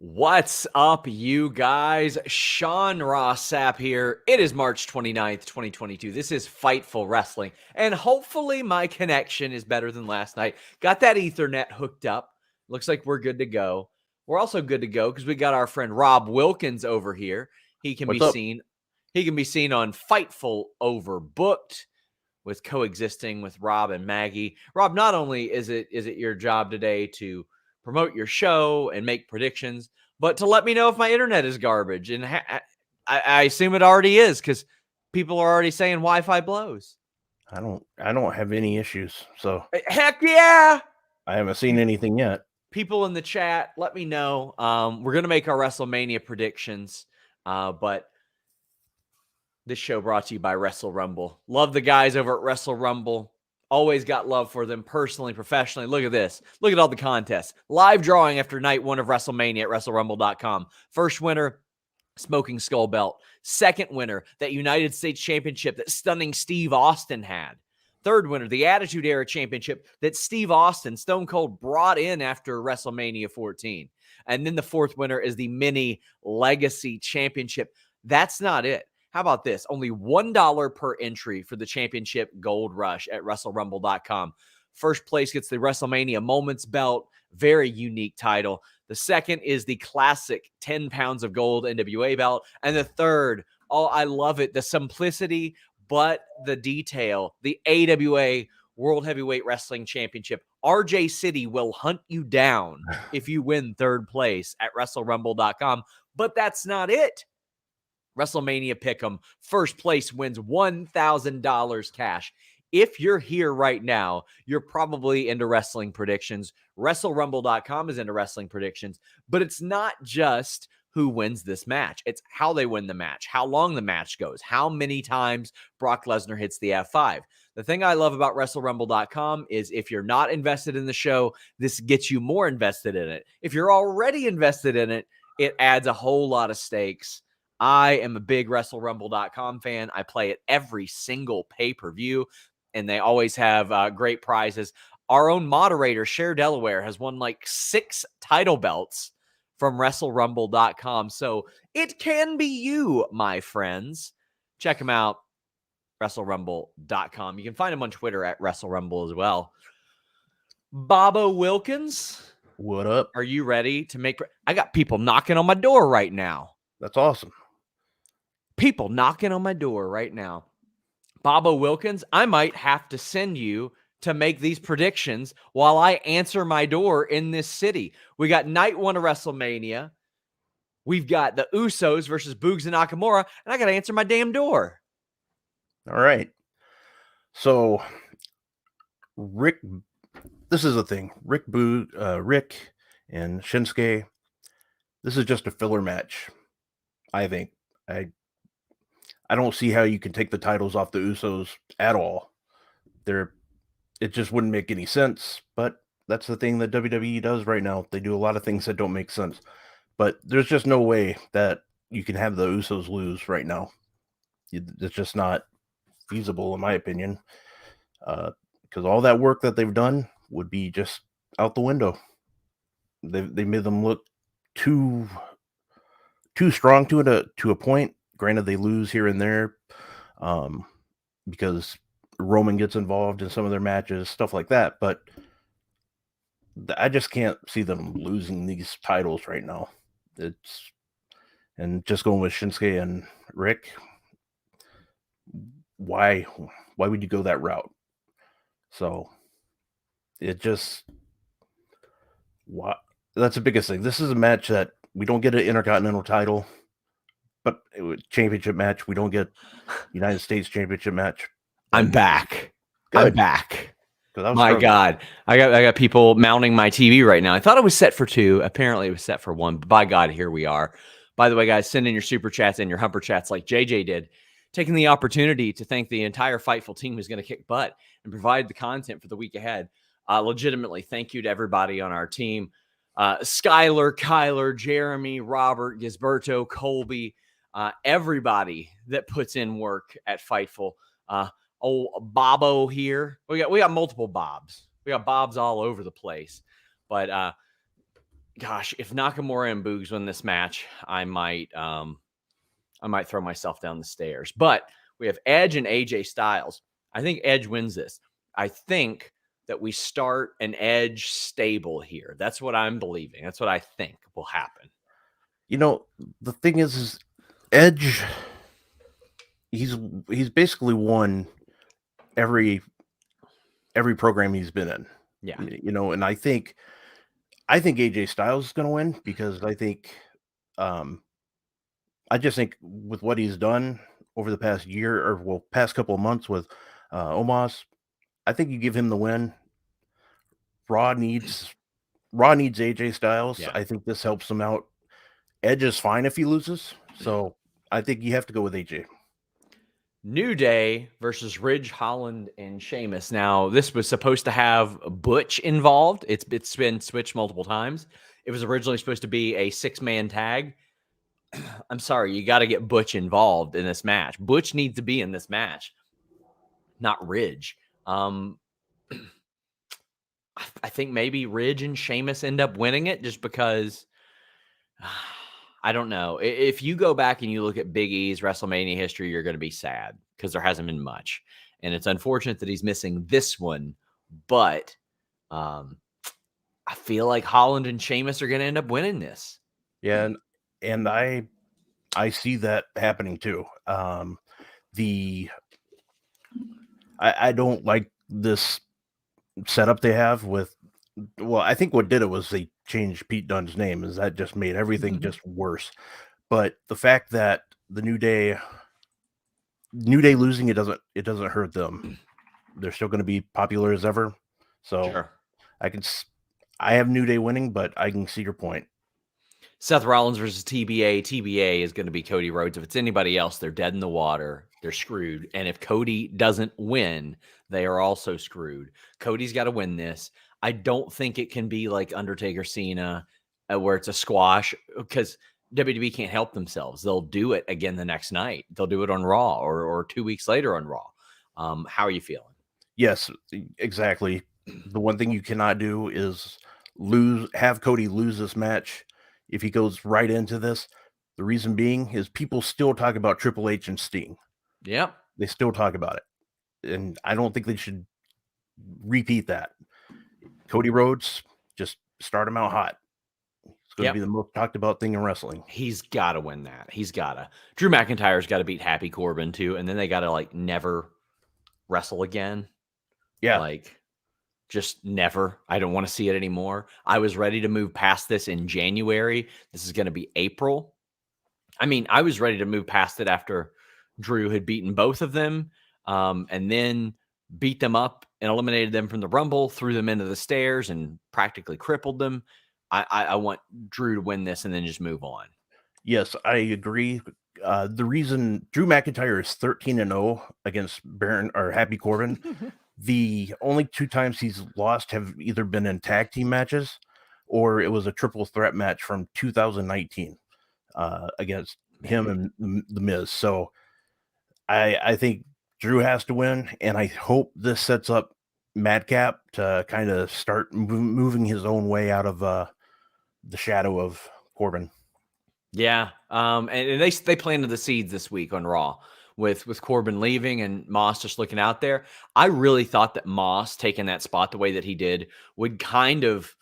What's up, you guys? Sean Ross Sapp here. It is March 29th, 2022. This is Fightful Wrestling, and hopefully my connection is better than last night. Got that Ethernet hooked up. Looks like we're good to go. We're also good to go because we got our friend Rob Wilkins over here. He can What's be up? seen. He can be seen on Fightful Overbooked with coexisting with Rob and Maggie. Rob, not only is it your job today to promote your show and make predictions, but to let me know if my internet is garbage. And I assume it already is because people are already saying Wi-Fi blows. I don't have any issues, so Heck yeah! I haven't seen anything yet. People in the chat, let me know. We're going to make our WrestleMania predictions, but this show brought to you by Wrestle Rumble. Love the guys over at Wrestle Rumble. Always got love for them personally, professionally. Look at this. Look at all the contests. Live drawing after night one of WrestleMania at WrestleRumble.com. First winner, Smoking Skull Belt. Second winner, that United States Championship that stunning Steve Austin had. Third winner, the Attitude Era Championship that Steve Austin, Stone Cold, brought in after WrestleMania 14. And then the fourth winner is the Mini Legacy Championship. That's not it. How about this? Only $1 per entry for the championship gold rush at WrestleRumble.com. First place gets the WrestleMania Moments belt. Very unique title. The second is the classic 10 pounds of gold NWA belt. And the third, oh, I love it, the simplicity, but the detail, the AWA World Heavyweight Wrestling Championship. RJ City will hunt you down if you win third place at WrestleRumble.com. But that's not it. Wrestlemania Pick Em. First place wins $1,000 cash. If you're here right now, you're probably into wrestling predictions. WrestleRumble.com is into wrestling predictions, but it's not just who wins this match. It's how they win the match, how long the match goes, how many times Brock Lesnar hits the F5. The thing I love about WrestleRumble.com is if you're not invested in the show, this gets you more invested in it. If you're already invested in it, it adds a whole lot of stakes. I am a big WrestleRumble.com fan. I play it every single pay-per-view, and they always have great prizes. Our own moderator, Cher Delaware, has won like 6 title belts from WrestleRumble.com. So it can be you, my friends. Check them out, WrestleRumble.com. You can find him on Twitter at WrestleRumble as well. Bobo Wilkins. What up? Are you ready to make... I got people knocking on my door right now. That's awesome. People knocking on my door right now. Bobo Wilkins, I might have to send you to make these predictions while I answer my door in this city. We got night one of WrestleMania. We've got the Usos versus Boogs and Nakamura, and I got to answer my damn door. All right. So, Rick, this is the thing. Rick and Shinsuke, this is just a filler match, I think. I don't see how you can take the titles off the Usos at all. It just wouldn't make any sense, but that's the thing that WWE does right now. They do a lot of things that don't make sense. But there's just no way that you can have the Usos lose right now. It's just not feasible, in my opinion. Because all that work that they've done would be just out the window. They made them look too strong to a point. Granted, they lose here and there because Roman gets involved in some of their matches, stuff like that. But I just can't see them losing these titles right now. And just going with Shinsuke and Rick, why would you go that route? So that's the biggest thing. This is a match that we don't get an Intercontinental title, but championship match. We don't get United States Championship match. I'm back. Good. I'm back. My God. I got people mounting my TV right now. I thought it was set for 2. Apparently it was set for 1. But by God, here we are. By the way, guys, send in your super chats and your humper chats like JJ did. Taking the opportunity to thank the entire Fightful team who's going to kick butt and provide the content for the week ahead. Legitimately, thank you to everybody on our team. Skylar, Kyler, Jeremy, Robert, Gisberto, Colby, everybody that puts in work at Fightful. Bobo here. We got multiple Bobs. We got Bobs all over the place. But gosh, if Nakamura and Boogs win this match, I might throw myself down the stairs. But we have Edge and AJ Styles. I think Edge wins this. I think that we start an Edge stable here. That's what I'm believing. That's what I think will happen. You know, the thing is Edge, he's basically won every program he's been in. Yeah. You know, and I think AJ Styles is going to win because I just think with what he's done over the past year or past couple of months with Omos, I think you give him the win. Raw needs AJ Styles. Yeah. I think this helps him out. Edge is fine if he loses, so I think you have to go with AJ. New Day versus Ridge Holland and Sheamus. Now, this was supposed to have Butch involved. It's been switched multiple times. It was originally supposed to be a 6-man tag. I'm sorry, you got to get Butch involved in this match. Butch needs to be in this match, not Ridge. I think maybe Ridge and Sheamus end up winning it just because I don't know. If you go back and you look at Big E's WrestleMania history, you're going to be sad because there hasn't been much. And it's unfortunate that he's missing this one. But I feel like Holland and Sheamus are going to end up winning this. Yeah, and I see that happening too. I don't like this setup they have with. Well, I think what did it was they changed Pete Dunne's name, is that just made everything just worse. But the fact that the New Day losing, it doesn't hurt them. They're still going to be popular as ever. So Sure. I have New Day winning, but I can see your point. Seth Rollins versus TBA. TBA is going to be Cody Rhodes. If it's anybody else, they're dead in the water. They're screwed. And if Cody doesn't win, they are also screwed. Cody's got to win this. I don't think it can be like Undertaker Cena where it's a squash because WWE can't help themselves. They'll do it again the next night. They'll do it on Raw or 2 weeks later on Raw. How are you feeling? Yes, exactly. The one thing you cannot do is have Cody lose this match if he goes right into this. The reason being is people still talk about Triple H and Sting. Yep. They still talk about it. And I don't think they should repeat that. Cody Rhodes, just start him out hot. It's going to be the most talked about thing in wrestling. He's got to win that. He's got to. Drew McIntyre's got to beat Happy Corbin too. And then they got to never wrestle again. Yeah. Just never. I don't want to see it anymore. I was ready to move past this in January. This is going to be April. I mean, I was ready to move past it after Drew had beaten both of them and then beat them up and eliminated them from the Rumble, threw them into the stairs and practically crippled them. I want Drew to win this and then just move on. Yes, I agree. The reason Drew McIntyre is 13-0 against Baron or Happy Corbin, the only 2 times he's lost have either been in tag team matches or it was a triple threat match from 2019 against him and The Miz. So I think Drew has to win, and I hope this sets up Madcap to kind of start moving his own way out of the shadow of Corbin. Yeah, and they planted the seeds this week on Raw with Corbin leaving and Moss just looking out there. I really thought that Moss taking that spot the way that he did would kind of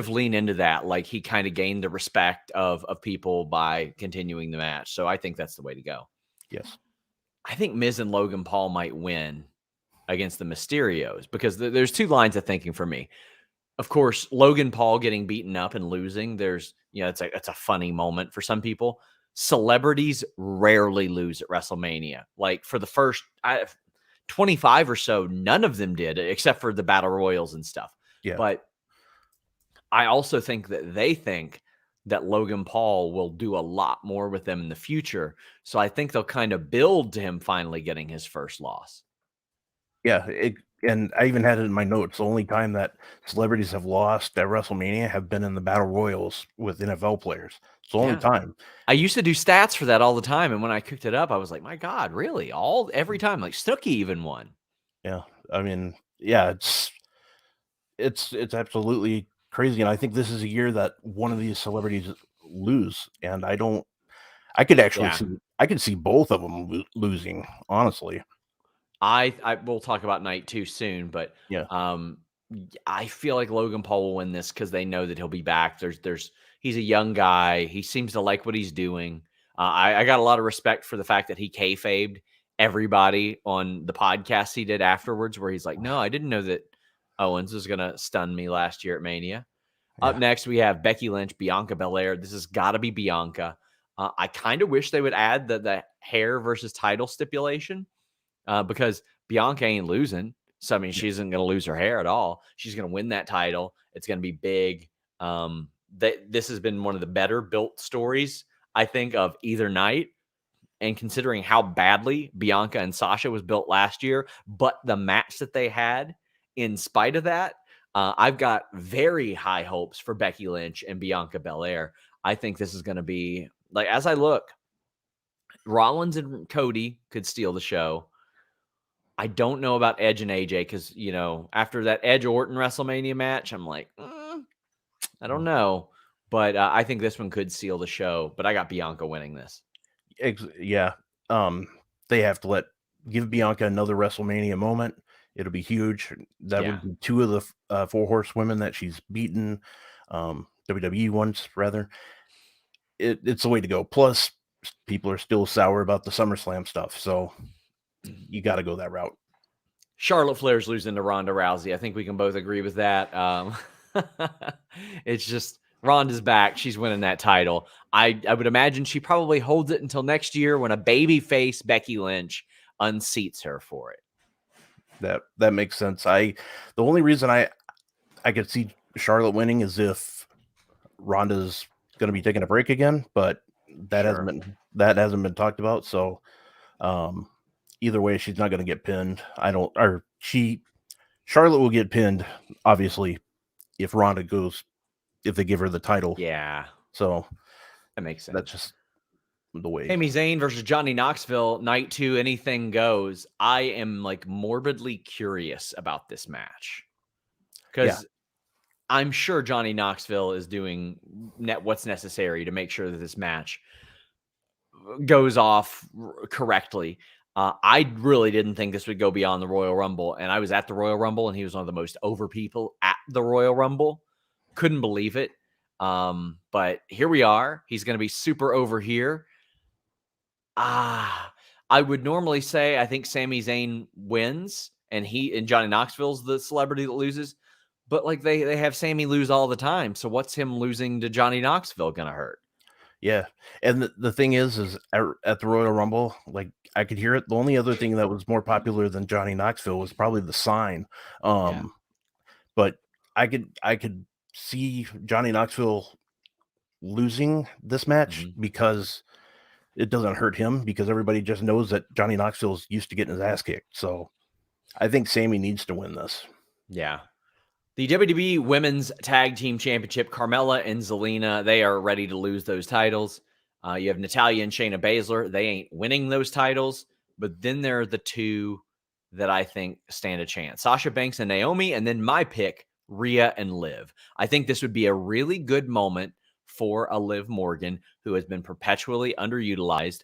lean into that, like he kind of gained the respect of people by continuing the match. So I think that's the way to go. Yes, I think Miz and Logan Paul might win against the Mysterios because there's 2 lines of thinking for me. Of course, Logan Paul getting beaten up and losing, there's, it's a funny moment for some people. Celebrities rarely lose at WrestleMania. Like for the first 25 or so, none of them did, except for the Battle Royals and stuff. Yeah. But I also think that they think that Logan Paul will do a lot more with them in the future. So I think they'll kind of build to him finally getting his first loss. Yeah, and I even had it in my notes. The only time that celebrities have lost at WrestleMania have been in the Battle Royals with NFL players. It's the only time. I used to do stats for that all the time, and when I cooked it up, I was like, "My God, really? Every time?" Like Snooki even won. Yeah, I mean, yeah, it's absolutely crazy. And I think this is a year that one of these celebrities lose. And I could actually Yeah. I could see both of them losing, honestly. I will talk about night 2 soon, but Yeah. I feel like Logan Paul will win this because they know that he'll be back. He's a young guy. He seems to like what he's doing. I got a lot of respect for the fact that he kayfabed everybody on the podcast he did afterwards, where he's like, "No, I didn't know that Owens was gonna stun me last year at Mania." Up Yeah. next, we have Becky Lynch, Bianca Belair. This has got to be Bianca. I kind of wish they would add the hair versus title stipulation because Bianca ain't losing. So, I mean, she isn't going to lose her hair at all. She's going to win that title. It's going to be big. This has been one of the better built stories, I think, of either night. And considering how badly Bianca and Sasha was built last year, but the match that they had, in spite of that, I've got very high hopes for Becky Lynch and Bianca Belair. I think this is going to be, like, as I look, Rollins and Cody could steal the show. I don't know about Edge and AJ because, after that Edge Orton WrestleMania match, I'm like, I don't know. But I think this one could seal the show. But I got Bianca winning this. Yeah. They have to give Bianca another WrestleMania moment. It'll be huge. That would be 2 of the 4 horsewomen that she's beaten, WWE ones rather. It's the way to go. Plus, people are still sour about the SummerSlam stuff, so you got to go that route. Charlotte Flair's losing to Ronda Rousey. I think we can both agree with that. It's just Ronda's back. She's winning that title. I would imagine she probably holds it until next year when a babyface Becky Lynch unseats her for it. That makes sense. The only reason I could see Charlotte winning is if Ronda's going to be taking a break again, but that hasn't been talked about. So either way, she's not going to get pinned. Charlotte will get pinned, obviously, if they give her the title. Yeah. So that makes sense. That's just the way. Sami Zayn versus Johnny Knoxville, night 2, anything goes. I am like morbidly curious about this match because I'm sure Johnny Knoxville is doing what's necessary to make sure that this match goes off correctly. I really didn't think this would go beyond the Royal Rumble, and I was at the Royal Rumble, and he was one of the most over people at the Royal Rumble. Couldn't believe it. But here we are. He's going to be super over here. I would normally say I think Sami Zayn wins, and Johnny Knoxville's the celebrity that loses. But like they have Sami lose all the time, so what's him losing to Johnny Knoxville gonna hurt? Yeah, and the thing is at the Royal Rumble, like I could hear it. The only other thing that was more popular than Johnny Knoxville was probably the sign. But I could see Johnny Knoxville losing this match because it doesn't hurt him because everybody just knows that Johnny Knoxville's used to getting his ass kicked. So I think Sami needs to win this. Yeah. The WWE Women's Tag Team Championship, Carmella and Zelina, they are ready to lose those titles. You have Natalya and Shayna Baszler. They ain't winning those titles. But then there are the 2 that I think stand a chance. Sasha Banks and Naomi, and then my pick, Rhea and Liv. I think this would be a really good moment for a Liv Morgan who has been perpetually underutilized.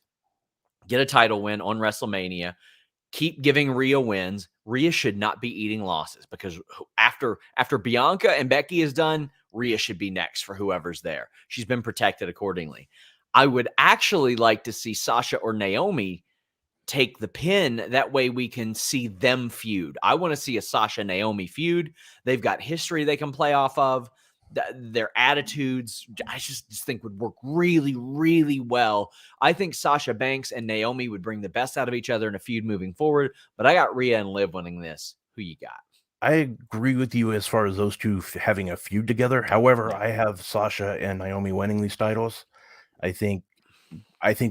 Get a title win on WrestleMania. Keep giving Rhea wins. Rhea should not be eating losses because after Bianca and Becky is done, Rhea should be next for whoever's there. She's been protected accordingly. I would actually like to see Sasha or Naomi take the pin. That way we can see them feud. I want to see a Sasha Naomi feud. They've got history they can play off of. Their attitudes, I just think would work really, really well. I think Sasha Banks and Naomi would bring the best out of each other in a feud moving forward. But I got Rhea and Liv winning this. Who you got? I agree with you as far as those 2 having a feud together. However, I have Sasha and Naomi winning these titles. I think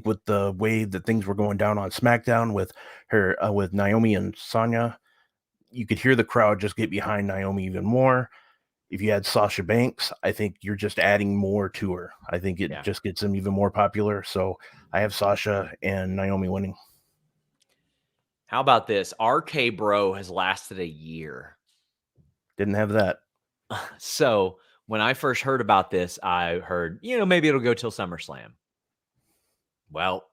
with the way that things were going down on SmackDown with her, with Naomi and Sonya, you could hear the crowd just get behind Naomi even more. If you had Sasha Banks, I think you're just adding more to her. I think it just gets them even more popular. So I have Sasha and Naomi winning. How about this? RK Bro has lasted a year. Didn't have that. So when I first heard about this, I heard, maybe it'll go till SummerSlam. Well,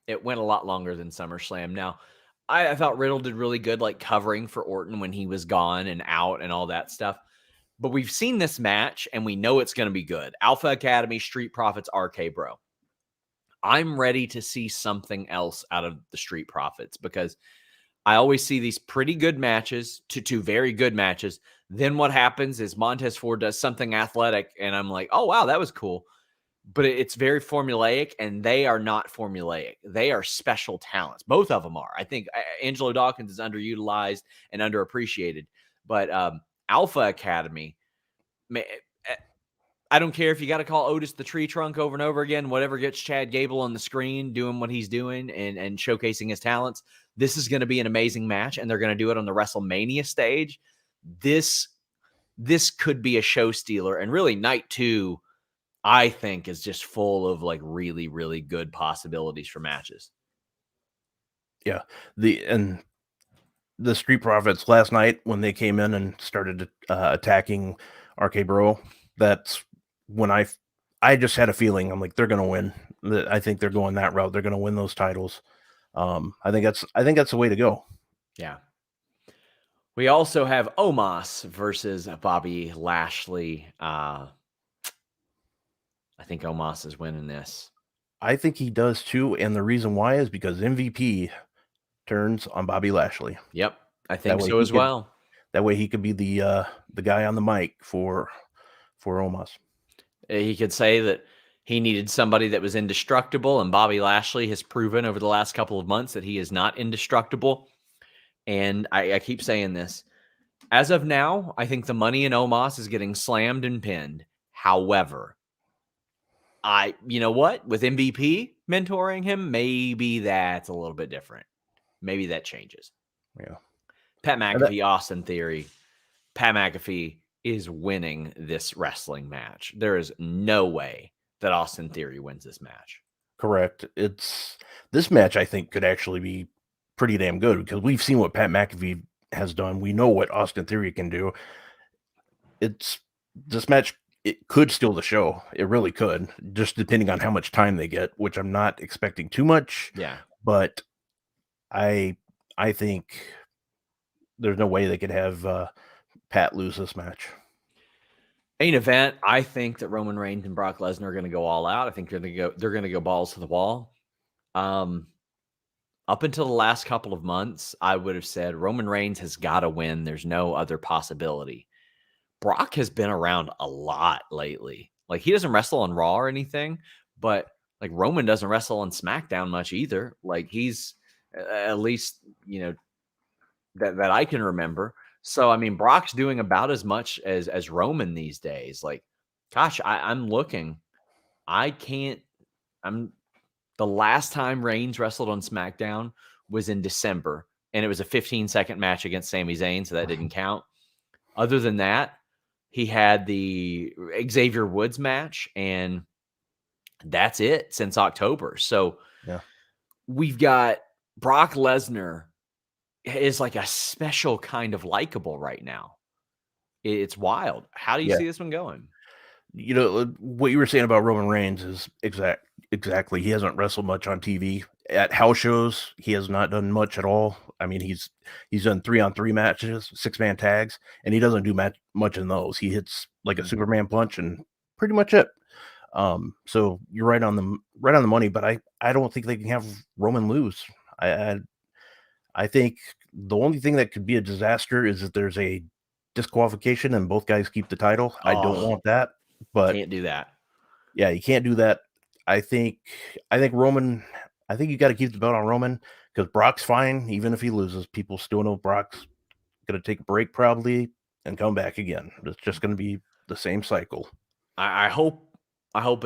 it went a lot longer than SummerSlam. Now, I thought Riddle did really good, like covering for Orton when he was gone and out and all that stuff. But we've seen this match, and we know it's going to be good. Alpha Academy, Street Profits, RK Bro. I'm ready to see something else out of the Street Profits because I always see these pretty good matches to two very good matches. Then what happens is Montez Ford does something athletic, and I'm like, oh, wow, that was cool. But it's very formulaic, and they are not formulaic. They are special talents. Both of them are. I think Angelo Dawkins is underutilized and underappreciated. But Alpha Academy, I don't care if you got to call Otis the tree trunk over and over again, whatever gets Chad Gable on the screen doing what he's doing and showcasing his talents. This is going to be an amazing match, and they're going to do it on the WrestleMania stage. This could be a show stealer. And really, night 2, I think, is just full of like really, really good possibilities for matches. Yeah. The Street Profits last night when they came in and started attacking RK Bro, that's when I just had a feeling. I'm like, they're going to win. I think they're going that route. They're going to win those titles. I think that's the way to go. Yeah. We also have Omos versus Bobby Lashley. I think Omos is winning this. I think he does too, and the reason why is because MVP turns on Bobby Lashley. Yep, I think so as well. That way he could be the guy on the mic for Omos. He could say that he needed somebody that was indestructible, and Bobby Lashley has proven over the last couple of months that he is not indestructible. And I keep saying this. As of now, I think the money in Omos is getting slammed and pinned. However, you know what? With MVP mentoring him, maybe that's a little bit different. Maybe that changes. Yeah. Pat McAfee, Austin Theory. Pat McAfee is winning this wrestling match. There is no way that Austin Theory wins this match. Correct. This match I think could actually be pretty damn good because we've seen what Pat McAfee has done. We know what Austin Theory can do. This match, it could steal the show. It really could, just depending on how much time they get, which I'm not expecting too much. Yeah. But I think there's no way they could have Pat lose this match. Main event, I think that Roman Reigns and Brock Lesnar are going to go all out. I think they're going to go balls to the wall. Up until the last couple of months, I would have said Roman Reigns has got to win. There's no other possibility. Brock has been around a lot lately. Like, he doesn't wrestle on Raw or anything, but like Roman doesn't wrestle on SmackDown much either. Like, he's at least, that I can remember. So, I mean, Brock's doing about as much as Roman these days. Like, gosh, I'm looking. The last time Reigns wrestled on SmackDown was in December, and it was a 15-second match against Sami Zayn, so that didn't count. Other than that, he had the Xavier Woods match, and that's it since October. So yeah, we've got Brock Lesnar is like a special kind of likable right now. It's wild. How do you see this one going? What you were saying about Roman Reigns is exactly. He hasn't wrestled much on TV. At house shows, he has not done much at all. I mean, he's done 3-on-3 matches, 6-man tags, and he doesn't do much in those. He hits like a Superman punch and pretty much it. So you're right on the money, but I don't think they can have Roman lose. I think the only thing that could be a disaster is if there's a disqualification and both guys keep the title. I don't want that, but can't do that. Yeah, you can't do that. I think Roman. I think you got to keep the belt on Roman because Brock's fine even if he loses. People still know Brock's going to take a break probably and come back again. It's just going to be the same cycle. I hope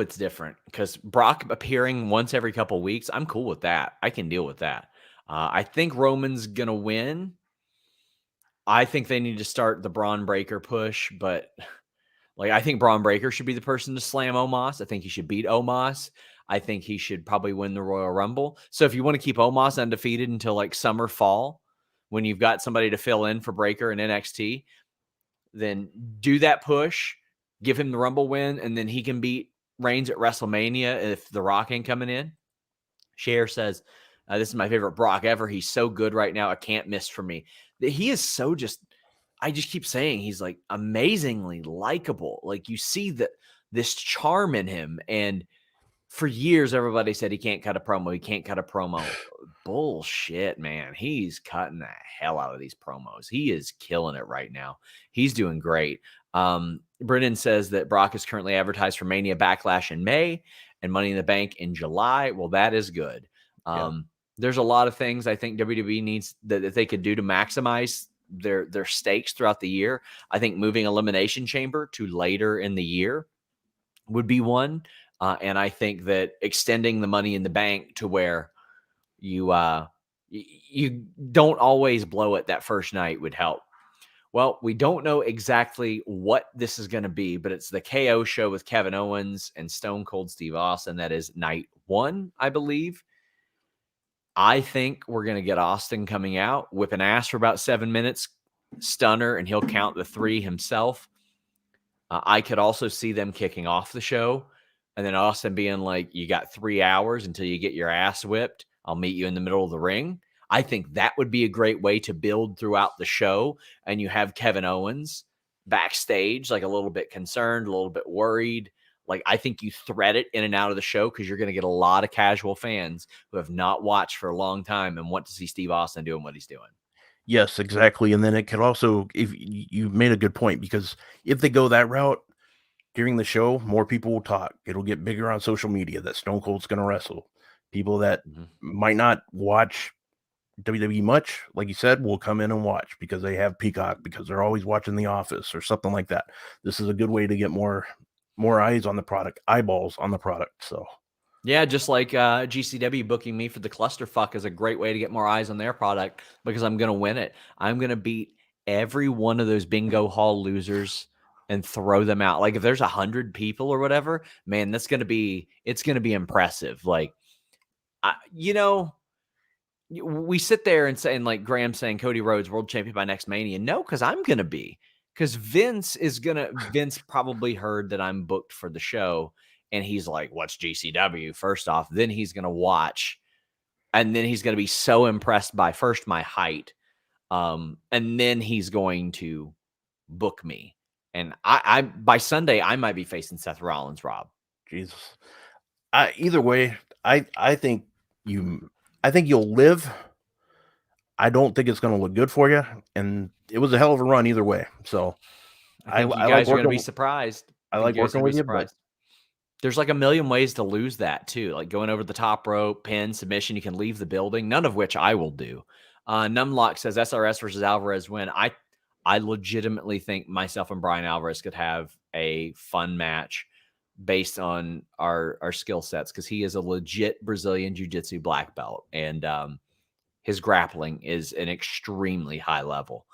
it's different because Brock appearing once every couple of weeks, I'm cool with that. I can deal with that. I think Roman's going to win. I think they need to start the Braun Breaker push, but I think Braun Breaker should be the person to slam Omos. I think he should beat Omos. I think he should probably win the Royal Rumble. So if you want to keep Omos undefeated until like summer, fall, when you've got somebody to fill in for Breaker and NXT, then do that push. give him the Rumble win, and then he can beat Reigns at WrestleMania if The Rock ain't coming in. Cher says, this is my favorite Brock ever. He's so good right now. I can't miss for me. He is so I just keep saying he's like amazingly likable. Like you see this charm in him. And for years, everybody said he can't cut a promo. He can't cut a promo. Bullshit, man. He's cutting the hell out of these promos. He is killing it right now. He's doing great. Brennan says that Brock is currently advertised for Mania Backlash in May and Money in the Bank in July. Well, that is good. There's a lot of things I think WWE needs that they could do to maximize their stakes throughout the year. I think moving Elimination Chamber to later in the year would be one. And I think that extending the Money in the Bank to where you don't always blow it that first night would help. Well, we don't know exactly what this is going to be, but it's the KO show with Kevin Owens and Stone Cold Steve Austin. That is night 1, I believe. I think we're going to get Austin coming out, whipping ass for about 7 minutes, stunner, and he'll count the 3 himself. I could also see them kicking off the show and then Austin being like, you got 3 hours until you get your ass whipped. I'll meet you in the middle of the ring. I think that would be a great way to build throughout the show. And you have Kevin Owens backstage, like a little bit concerned, a little bit worried. Like, I think you thread it in and out of the show because you're going to get a lot of casual fans who have not watched for a long time and want to see Steve Austin doing what he's doing. Yes, exactly. And then it could also, if you made a good point, because if they go that route during the show, more people will talk. It'll get bigger on social media that Stone Cold's going to wrestle. People that might not watch WWE much, like you said, will come in and watch because they have Peacock, because they're always watching The Office or something like that. This is a good way to get more eyes on the product, eyeballs on the product. So yeah, just like GCW booking me for the clusterfuck is a great way to get more eyes on their product because I'm going to win it. I'm going to beat every one of those bingo hall losers and throw them out. Like if there's 100 people or whatever, man, it's going to be impressive. Like, we sit there and saying, like Graham saying Cody Rhodes world champion by next Mania. No, because I'm going to be. Because Vince probably heard that I'm booked for the show. And he's like, what's GCW? First off, then he's going to watch. And then he's going to be so impressed by first my height. And then he's going to book me. And I by Sunday, I might be facing Seth Rollins, Rob. Jesus. Either way, I think you'll live. I don't think it's going to look good for you. And it was a hell of a run either way. So I think you guys are going to be surprised. I like working with you. But there's like a million ways to lose that too. Like going over the top rope, pin, submission, you can leave the building, none of which I will do. Numlock says SRS versus Alvarez win. I legitimately think myself and Brian Alvarez could have a fun match based on our skill sets because he is a legit Brazilian Jiu-Jitsu black belt. And his grappling is an extremely high level.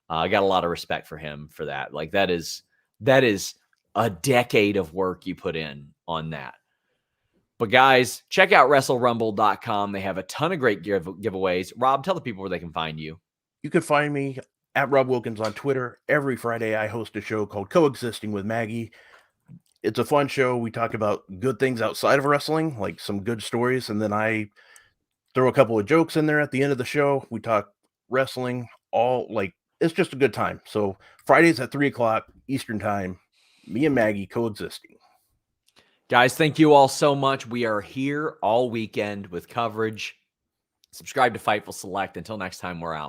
I got a lot of respect for him for that. Like that is a decade of work you put in on that. But guys, check out WrestleRumble.com. They have a ton of great giveaways. Rob, tell the people where they can find you. You can find me at Rob Wilkins on Twitter. Every Friday, I host a show called Coexisting with Maggie. It's a fun show. We talk about good things outside of wrestling, like some good stories, and then I throw a couple of jokes in there at the end of the show. We talk wrestling, it's just a good time. So Fridays at 3:00 Eastern time, me and Maggie coexisting. Guys, thank you all so much. We are here all weekend with coverage. Subscribe to Fightful Select. Until next time, we're out.